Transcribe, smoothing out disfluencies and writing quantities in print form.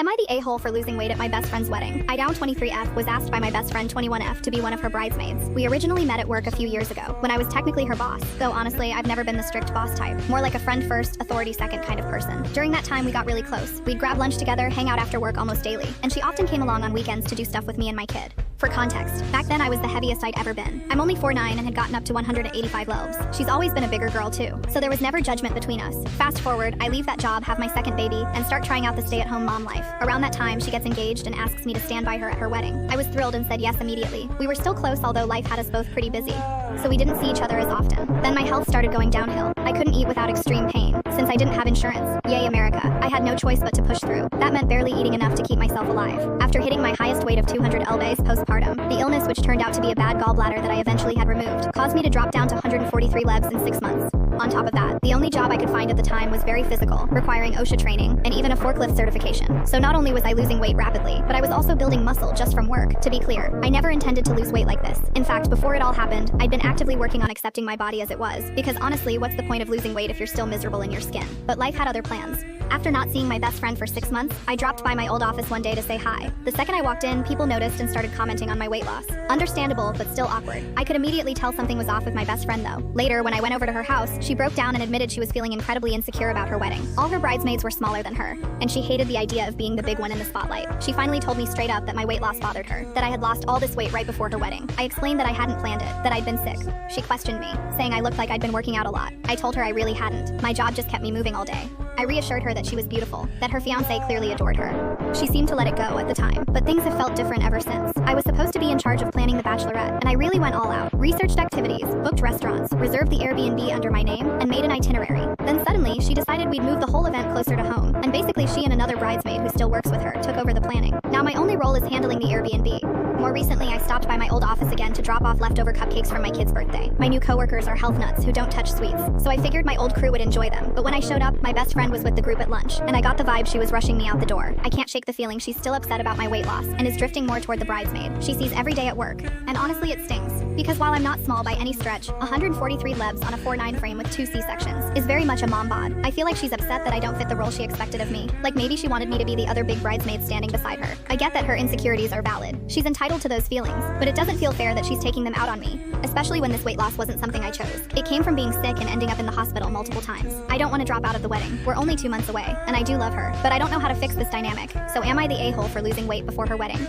Am I the a-hole for losing weight at my best friend's wedding? Aitah 23F was asked by my best friend 21F to be one of her bridesmaids. We originally met at work a few years ago, when I was technically her boss, though honestly, I've never been the strict boss type, more like a friend first, authority second kind of person. During that time, we got really close. We'd grab lunch together, hang out after work almost daily, and she often came along on weekends to do stuff with me and my kid. For context, back then I was the heaviest I'd ever been. I'm only 4'9" and had gotten up to 185 lbs. She's always been a bigger girl too, so there was never judgment between us. Fast forward, I leave that job, have my second baby, and start trying out the stay-at-home mom life. Around that time, she gets engaged and asks me to stand by her at her wedding. I was thrilled and said yes immediately. We were still close, although life had us both pretty busy, so we didn't see each other as often. Then my health started going downhill. I couldn't eat without extreme pain, since I didn't have insurance. Yay, America. I had no choice but to push through. That meant barely eating enough to keep myself alive. After hitting my highest weight of 200 lbs postpartum, the illness, which turned out to be a bad gallbladder that I eventually had removed, caused me to drop down to 143 lbs in 6 months. On top of that, the only job I could find at the time was very physical, requiring OSHA training, and even a forklift certification. So not only was I losing weight rapidly, but I was also building muscle just from work. To be clear, I never intended to lose weight like this. In fact, before it all happened, I'd been actively working on accepting my body as it was, because honestly, what's the point of losing weight if you're still miserable in your skin? But life had other plans. After not seeing my best friend for 6 months, I dropped by my old office one day to say hi. The second I walked in, people noticed and started commenting on my weight loss. Understandable, but still awkward. I could immediately tell something was off with my best friend though. Later, when I went over to her house, she broke down and admitted she was feeling incredibly insecure about her wedding. All her bridesmaids were smaller than her, and she hated the idea of being the big one in the spotlight. She finally told me straight up that my weight loss bothered her, that I had lost all this weight right before her wedding. I explained that I hadn't planned it, that I'd been sick. She questioned me, saying I looked like I'd been working out a lot. I told her I really hadn't. My job just kept me moving all day. I reassured her that she was beautiful, that her fiancé clearly adored her. She seemed to let it go at the time, but things have felt different ever since. I was supposed to be in charge of planning the bachelorette, and I really went all out. Researched activities, booked restaurants, reserved the Airbnb under my name, and made an itinerary. Then suddenly, she decided we'd move the whole event closer to home, and basically she and another bridesmaid who still works with her took over the planning. Now my only role is handling the Airbnb. More recently, I stopped by my old office again to drop off leftover cupcakes from my kid's birthday. My new coworkers are health nuts who don't touch sweets, so I figured my old crew would enjoy them. But when I showed up, my best friend was with the group at lunch, and I got the vibe she was rushing me out the door. I can't shake the feeling she's still upset about my weight loss and is drifting more toward the bridesmaid she sees every day at work. And honestly, it stings. Because while I'm not small by any stretch, 143 lbs on a 4'9" frame with 2 C-sections is very much a mom bod. I feel like she's upset that I don't fit the role she expected of me. Like maybe she wanted me to be the other big bridesmaid standing beside her. I get that her insecurities are valid. She's entitled to those feelings, but it doesn't feel fair that she's taking them out on me, especially when this weight loss wasn't something I chose. It came from being sick and ending up in the hospital multiple times. I don't want to drop out of the wedding. We're only 2 months away, and I do love her, but I don't know how to fix this dynamic. So am I the a-hole for losing weight before her wedding?